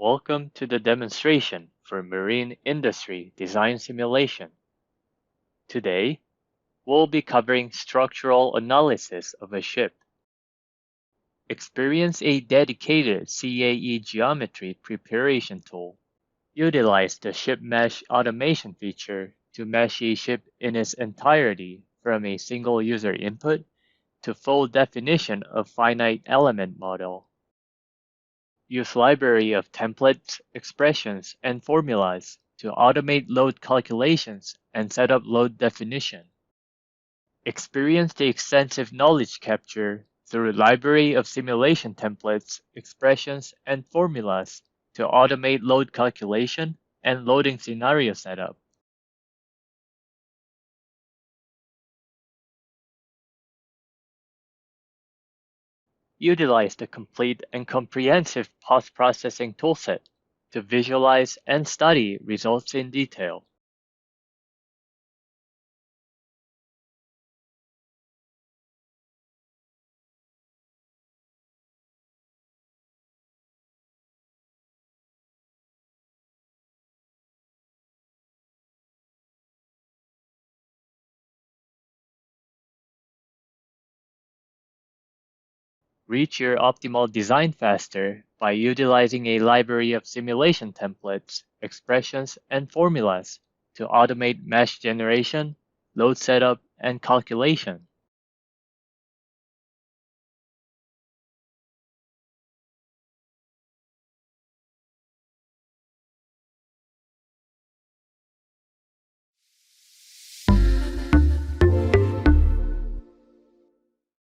Welcome to the demonstration for Marine Industry Design Simulation. Today, we'll be covering structural analysis of a ship. Experience a dedicated CAE geometry preparation tool. Utilize the Ship Mesh automation feature to mesh a ship in its entirety from a single user input to full definition of finite element model. Use library of templates, expressions, and formulas to automate load calculations and set up load definition. Experience the extensive knowledge capture through library of simulation templates, expressions, and formulas to automate load calculation and loading scenario setup. Utilize the complete and comprehensive post-processing toolset to visualize and study results in detail. Reach your optimal design faster by utilizing a library of simulation templates, expressions, and formulas to automate mesh generation, load setup, and calculation.